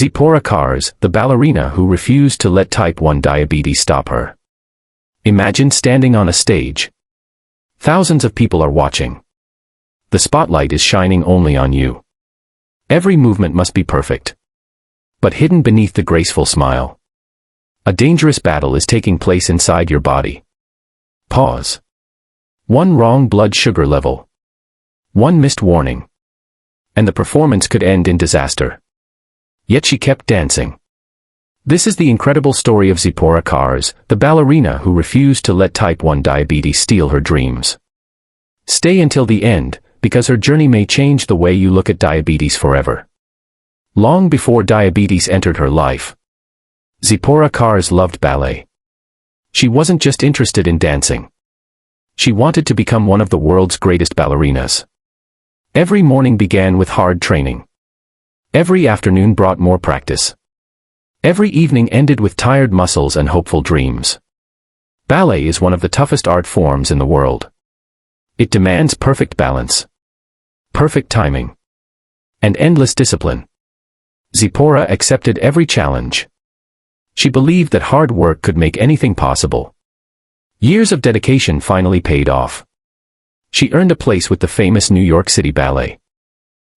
Zippora Karz, the ballerina who refused to let type 1 diabetes stop her. Imagine standing on a stage. Thousands of people are watching. The spotlight is shining only on you. Every movement must be perfect. But hidden beneath the graceful smile, a dangerous battle is taking place inside your body. Pause. One wrong blood sugar level. One missed warning. And the performance could end in disaster. Yet she kept dancing. This is the incredible story of Zippora Karz, the ballerina who refused to let type 1 diabetes steal her dreams. Stay until the end, because her journey may change the way you look at diabetes forever. Long before diabetes entered her life, Zippora Karz loved ballet. She wasn't just interested in dancing. She wanted to become one of the world's greatest ballerinas. Every morning began with hard training. Every afternoon brought more practice. Every evening ended with tired muscles and hopeful dreams. Ballet is one of the toughest art forms in the world. It demands perfect balance, perfect timing, and endless discipline. Zippora accepted every challenge. She believed that hard work could make anything possible. Years of dedication finally paid off. She earned a place with the famous New York City Ballet.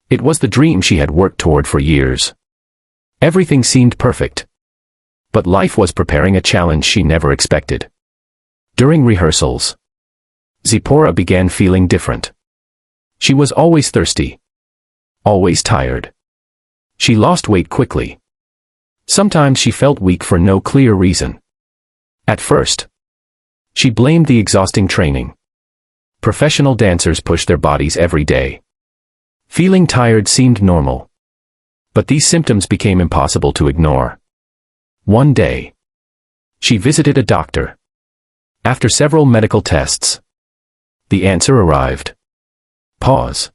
It was the dream she had worked toward for years. Everything seemed perfect. But life was preparing a challenge she never expected. During rehearsals, Zippora began feeling different. She was always thirsty. Always tired. She lost weight quickly. Sometimes she felt weak for no clear reason. At first, she blamed the exhausting training. Professional dancers push their bodies every day. Feeling tired seemed normal. But these symptoms became impossible to ignore. One day, she visited a doctor. After several medical tests, the answer arrived. Pause.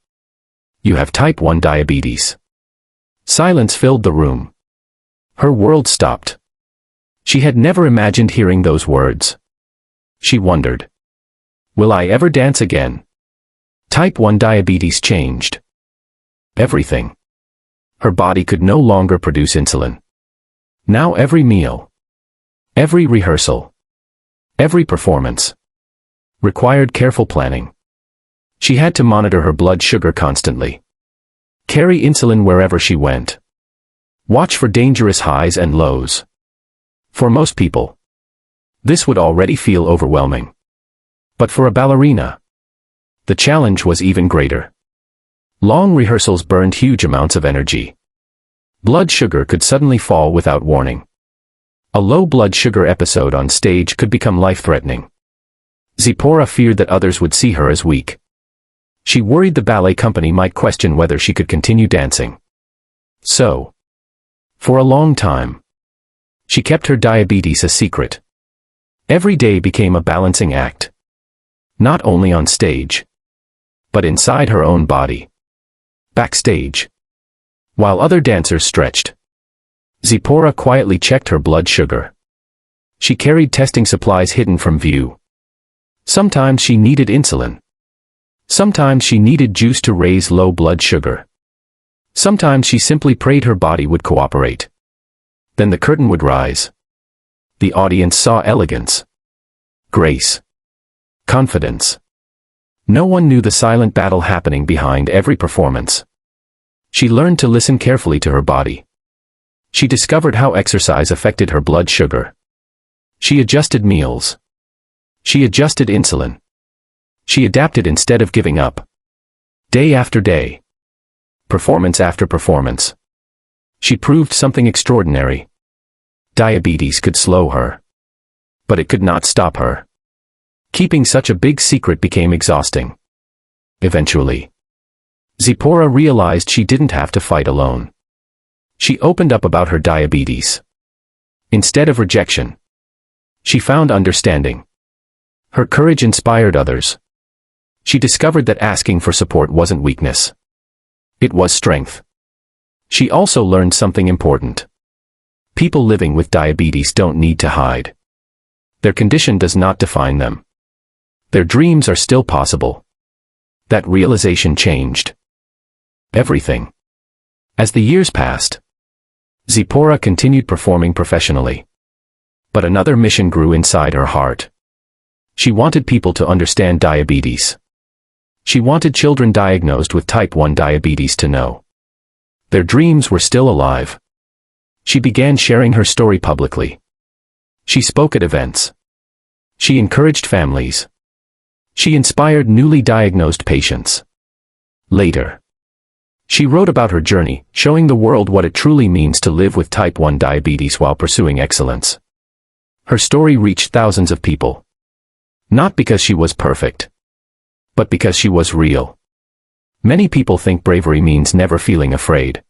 You have type 1 diabetes. Silence filled the room. Her world stopped. She had never imagined hearing those words. She wondered, will I ever dance again? Type 1 diabetes changed everything. Her body could no longer produce insulin. Now every meal, every rehearsal, every performance required careful planning. She had to monitor her blood sugar constantly. Carry insulin wherever she went. Watch for dangerous highs and lows. For most people, this would already feel overwhelming. But for a ballerina, the challenge was even greater. Long rehearsals burned huge amounts of energy. Blood sugar could suddenly fall without warning. A low blood sugar episode on stage could become life-threatening. Zippora feared that others would see her as weak. She worried the ballet company might question whether she could continue dancing. So, for a long time, she kept her diabetes a secret. Every day became a balancing act. Not only on stage, but inside her own body. Backstage, while other dancers stretched, Zippora quietly checked her blood sugar. She carried testing supplies hidden from view. Sometimes she needed insulin. Sometimes she needed juice to raise low blood sugar. Sometimes she simply prayed her body would cooperate. Then the curtain would rise. The audience saw elegance, grace, confidence. No one knew the silent battle happening behind every performance. She learned to listen carefully to her body. She discovered how exercise affected her blood sugar. She adjusted meals. She adjusted insulin. She adapted instead of giving up. Day after day, performance after performance, she proved something extraordinary. Diabetes could slow her, but it could not stop her. Keeping such a big secret became exhausting. Eventually, Zippora realized she didn't have to fight alone. She opened up about her diabetes. Instead of rejection, she found understanding. Her courage inspired others. She discovered that asking for support wasn't weakness. It was strength. She also learned something important. People living with diabetes don't need to hide. Their condition does not define them. Their dreams are still possible. That realization changed everything. As the years passed, Zippora continued performing professionally. But another mission grew inside her heart. She wanted people to understand diabetes. She wanted children diagnosed with type 1 diabetes to know their dreams were still alive. She began sharing her story publicly. She spoke at events. She encouraged families. She inspired newly diagnosed patients. Later, she wrote about her journey, showing the world what it truly means to live with type 1 diabetes while pursuing excellence. Her story reached thousands of people. Not because she was perfect, but because she was real. Many people think bravery means never feeling afraid.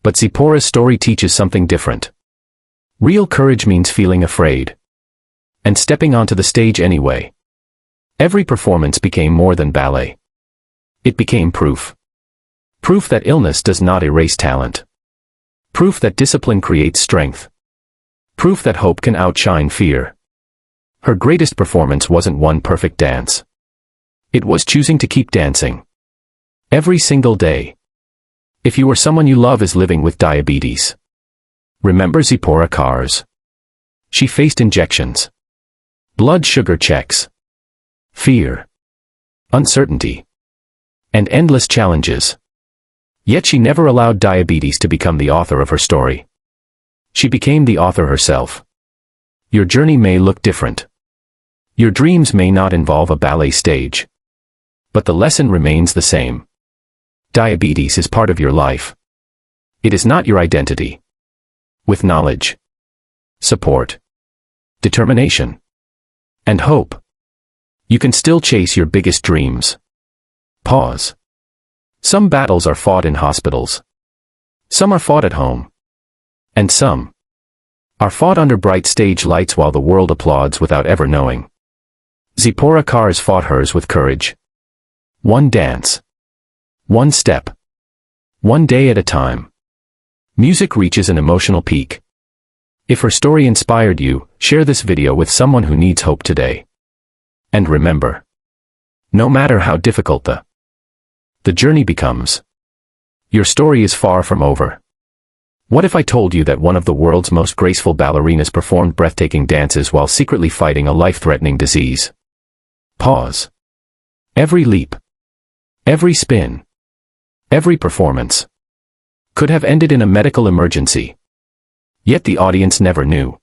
But Zippora's story teaches something different. Real courage means feeling afraid and stepping onto the stage anyway. Every performance became more than ballet. It became proof. Proof that illness does not erase talent. Proof that discipline creates strength. Proof that hope can outshine fear. Her greatest performance wasn't one perfect dance. It was choosing to keep dancing. Every single day. If you or someone you love is living with diabetes, remember Zippora Karz. She faced injections, blood sugar checks, fear, uncertainty, and endless challenges. Yet she never allowed diabetes to become the author of her story. She became the author herself. Your journey may look different. Your dreams may not involve a ballet stage. But the lesson remains the same. Diabetes is part of your life. It is not your identity. With knowledge, support, determination, and hope, you can still chase your biggest dreams. Pause. Some battles are fought in hospitals. Some are fought at home. And some are fought under bright stage lights while the world applauds without ever knowing. Zippora Karz fought hers with courage. One dance. One step. One day at a time. Music reaches an emotional peak. If her story inspired you, share this video with someone who needs hope today. And remember, no matter how difficult the journey becomes, your story is far from over. What if I told you that one of the world's most graceful ballerinas performed breathtaking dances while secretly fighting a life-threatening disease? Pause. Every leap, every spin, every performance could have ended in a medical emergency. Yet the audience never knew.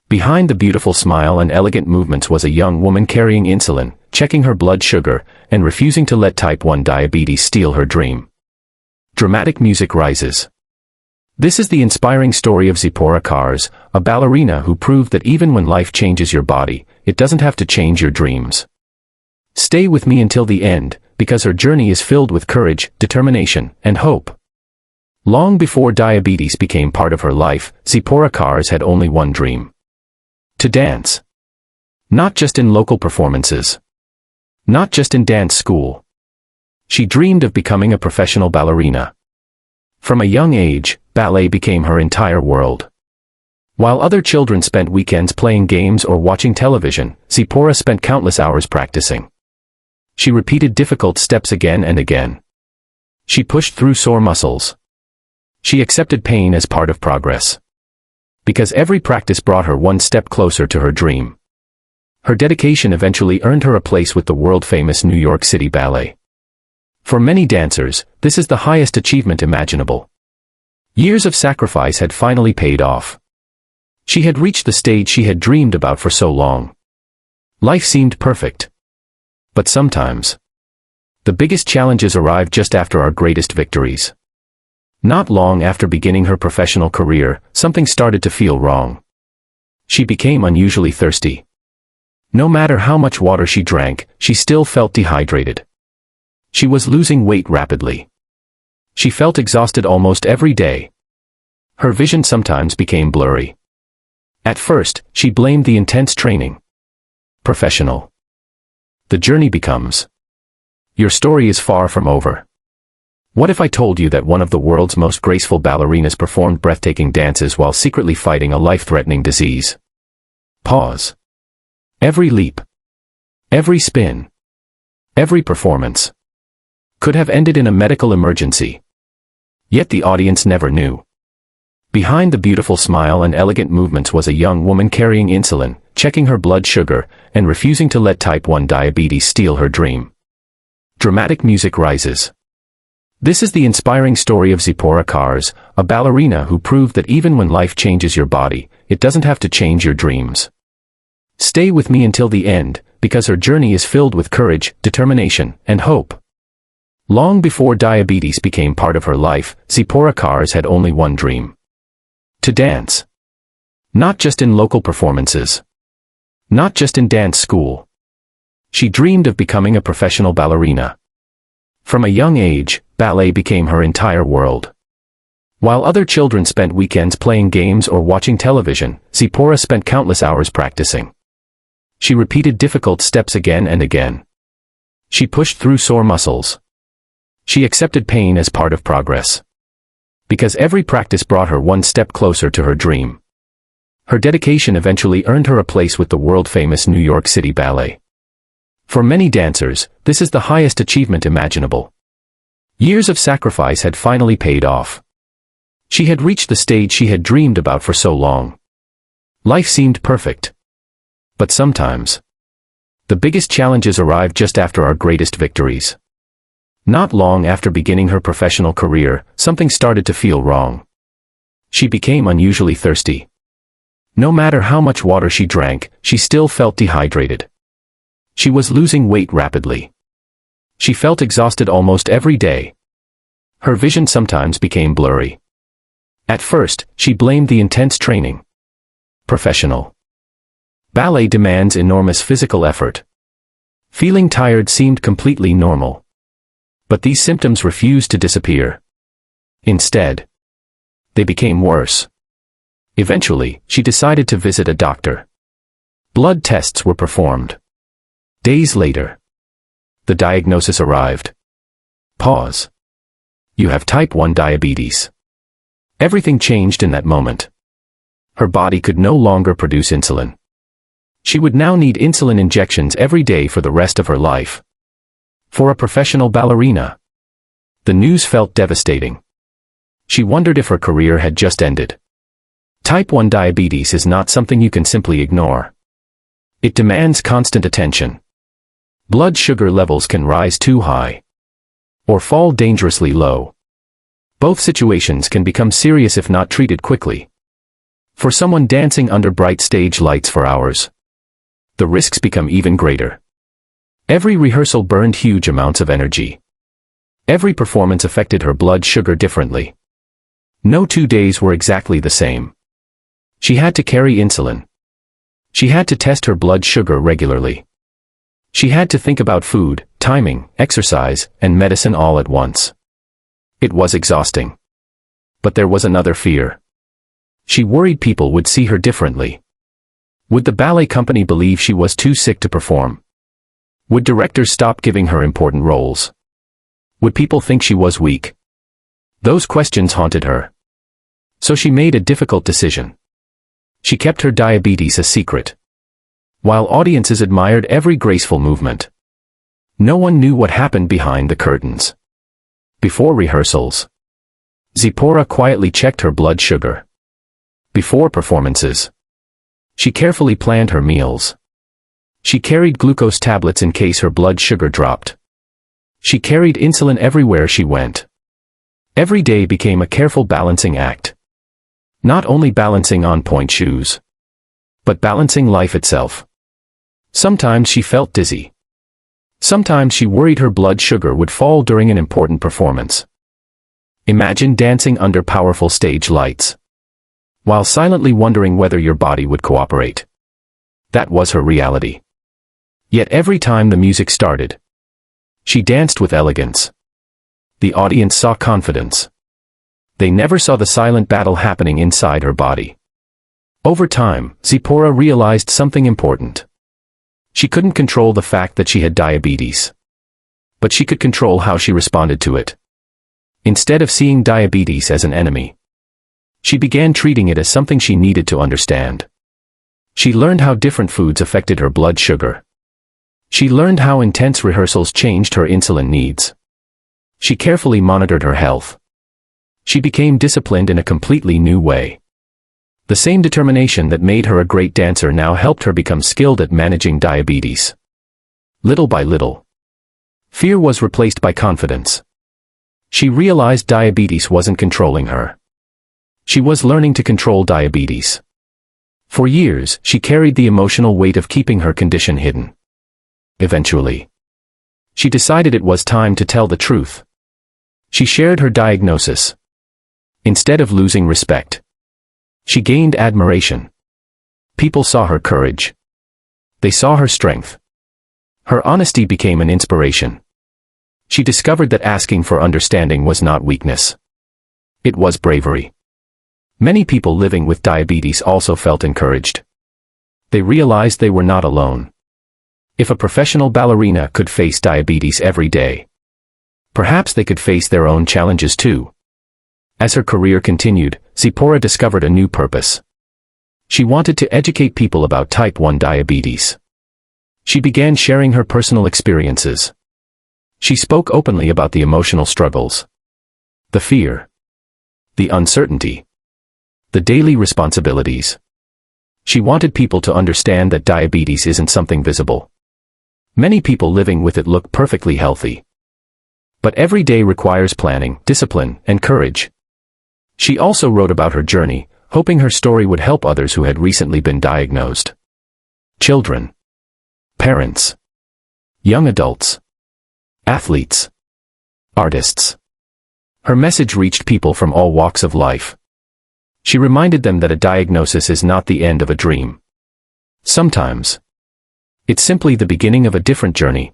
Behind the beautiful smile and elegant movements was a young woman carrying insulin, checking her blood sugar, and refusing to let type 1 diabetes steal her dream. Dramatic music rises. This is the inspiring story of Zippora Karz, a ballerina who proved that even when life changes your body, it doesn't have to change your dreams. Stay with me until the end, because her journey is filled with courage, determination, and hope. Long before diabetes became part of her life, Zippora Karz had only one dream: to dance. Not just in local performances. Not just in dance school. She dreamed of becoming a professional ballerina. From a young age, ballet became her entire world. While other children spent weekends playing games or watching television, Zippora spent countless hours practicing. She repeated difficult steps again and again. She pushed through sore muscles. She accepted pain as part of progress. Because every practice brought her one step closer to her dream. Her dedication eventually earned her a place with the world-famous New York City Ballet. For many dancers, this is the highest achievement imaginable. Years of sacrifice had finally paid off. She had reached the stage she had dreamed about for so long. Life seemed perfect. But sometimes, the biggest challenges arrive just after our greatest victories. Not long after beginning her professional career, something started to feel wrong. She became unusually thirsty. No matter how much water she drank, she still felt dehydrated. She was losing weight rapidly. She felt exhausted almost every day. Her vision sometimes became blurry. At first, she blamed the intense training. Professional. The journey becomes. Your story is far from over. What if I told you that one of the world's most graceful ballerinas performed breathtaking dances while secretly fighting a life-threatening disease? Pause. Every leap, every spin, every performance could have ended in a medical emergency. Yet the audience never knew. Behind the beautiful smile and elegant movements was a young woman carrying insulin, checking her blood sugar, and refusing to let type 1 diabetes steal her dream. Dramatic music rises. This is the inspiring story of Zippora Karz, a ballerina who proved that even when life changes your body, it doesn't have to change your dreams. Stay with me until the end, because her journey is filled with courage, determination, and hope. Long before diabetes became part of her life, Zippora Karz had only one dream: to dance. Not just in local performances. Not just in dance school. She dreamed of becoming a professional ballerina. From a young age, ballet became her entire world. While other children spent weekends playing games or watching television, Zippora spent countless hours practicing. She repeated difficult steps again and again. She pushed through sore muscles. She accepted pain as part of progress. Because every practice brought her one step closer to her dream. Her dedication eventually earned her a place with the world-famous New York City Ballet. For many dancers, this is the highest achievement imaginable. Years of sacrifice had finally paid off. She had reached the stage she had dreamed about for so long. Life seemed perfect. But sometimes, the biggest challenges arrive just after our greatest victories. Not long after beginning her professional career, something started to feel wrong. She became unusually thirsty. No matter how much water she drank, she still felt dehydrated. She was losing weight rapidly. She felt exhausted almost every day. Her vision sometimes became blurry. At first, she blamed the intense training. Professional ballet demands enormous physical effort. Feeling tired seemed completely normal. But these symptoms refused to disappear. Instead, they became worse. Eventually, she decided to visit a doctor. Blood tests were performed. Days later, the diagnosis arrived. Pause. You have type 1 diabetes. Everything changed in that moment. Her body could no longer produce insulin. She would now need insulin injections every day for the rest of her life. For a professional ballerina, the news felt devastating. She wondered if her career had just ended. Type 1 diabetes is not something you can simply ignore. It demands constant attention. Blood sugar levels can rise too high or fall dangerously low. Both situations can become serious if not treated quickly. For someone dancing under bright stage lights for hours, the risks become even greater. Every rehearsal burned huge amounts of energy. Every performance affected her blood sugar differently. No 2 days were exactly the same. She had to carry insulin. She had to test her blood sugar regularly. She had to think about food, timing, exercise, and medicine all at once. It was exhausting. But there was another fear. She worried people would see her differently. Would the ballet company believe she was too sick to perform? Would directors stop giving her important roles? Would people think she was weak? Those questions haunted her. So she made a difficult decision. She kept her diabetes a secret. While audiences admired every graceful movement, no one knew what happened behind the curtains. Before rehearsals, Zippora quietly checked her blood sugar. Before performances, she carefully planned her meals. She carried glucose tablets in case her blood sugar dropped. She carried insulin everywhere she went. Every day became a careful balancing act. Not only balancing on-point shoes, but balancing life itself. Sometimes she felt dizzy. Sometimes she worried her blood sugar would fall during an important performance. Imagine dancing under powerful stage lights, while silently wondering whether your body would cooperate. That was her reality. Yet every time the music started, she danced with elegance. The audience saw confidence. They never saw the silent battle happening inside her body. Over time, Zippora realized something important. She couldn't control the fact that she had diabetes. But she could control how she responded to it. Instead of seeing diabetes as an enemy, she began treating it as something she needed to understand. She learned how different foods affected her blood sugar. She learned how intense rehearsals changed her insulin needs. She carefully monitored her health. She became disciplined in a completely new way. The same determination that made her a great dancer now helped her become skilled at managing diabetes. Little by little, fear was replaced by confidence. She realized diabetes wasn't controlling her. She was learning to control diabetes. For years, she carried the emotional weight of keeping her condition hidden. Eventually, she decided it was time to tell the truth. She shared her diagnosis. Instead of losing respect, she gained admiration. People saw her courage. They saw her strength. Her honesty became an inspiration. She discovered that asking for understanding was not weakness. It was bravery. Many people living with diabetes also felt encouraged. They realized they were not alone. If a professional ballerina could face diabetes every day, perhaps they could face their own challenges too. As her career continued, Zippora discovered a new purpose. She wanted to educate people about type 1 diabetes. She began sharing her personal experiences. She spoke openly about the emotional struggles, the fear, the uncertainty, the daily responsibilities. She wanted people to understand that diabetes isn't something visible. Many people living with it look perfectly healthy. But every day requires planning, discipline, and courage. She also wrote about her journey, hoping her story would help others who had recently been diagnosed. Children, parents, young adults, athletes, artists. Her message reached people from all walks of life. She reminded them that a diagnosis is not the end of a dream. Sometimes, it's simply the beginning of a different journey.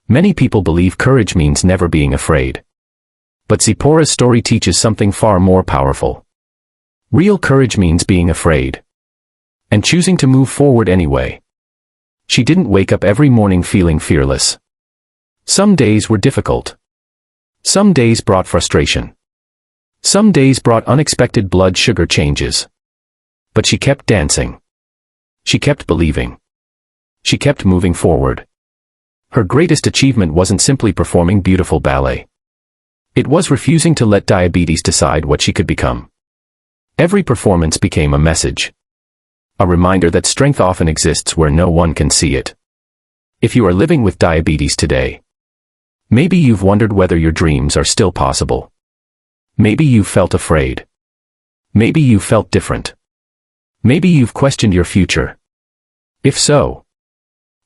Many people believe courage means never being afraid. But Zippora's story teaches something far more powerful. Real courage means being afraid and choosing to move forward anyway. She didn't wake up every morning feeling fearless. Some days were difficult. Some days brought frustration. Some days brought unexpected blood sugar changes. But she kept dancing. She kept believing. She kept moving forward. Her greatest achievement wasn't simply performing beautiful ballet. It was refusing to let diabetes decide what she could become. Every performance became a message. A reminder that strength often exists where no one can see it. If you are living with diabetes today, maybe you've wondered whether your dreams are still possible. Maybe you've felt afraid. Maybe you've felt different. Maybe you've questioned your future. If so,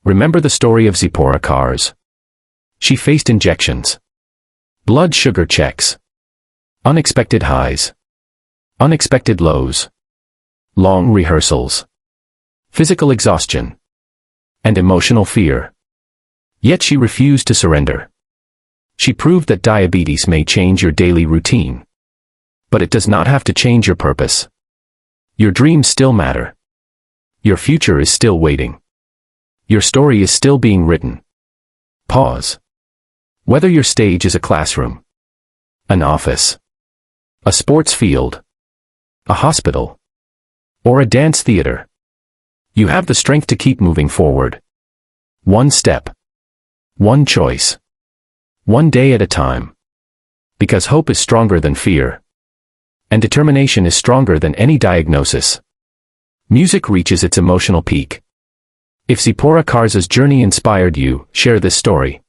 remember the story of Zippora Karz. She faced injections, blood sugar checks, unexpected highs, unexpected lows, long rehearsals, physical exhaustion, and emotional fear. Yet she refused to surrender. She proved that diabetes may change your daily routine, but it does not have to change your purpose. Your dreams still matter. Your future is still waiting. Your story is still being written. Pause. Whether your stage is a classroom, an office, a sports field, a hospital, or a dance theater, you have the strength to keep moving forward. One step, one choice, one day at a time. Because hope is stronger than fear, and determination is stronger than any diagnosis. Music reaches its emotional peak. If Zippora Karz's journey inspired you, share this story.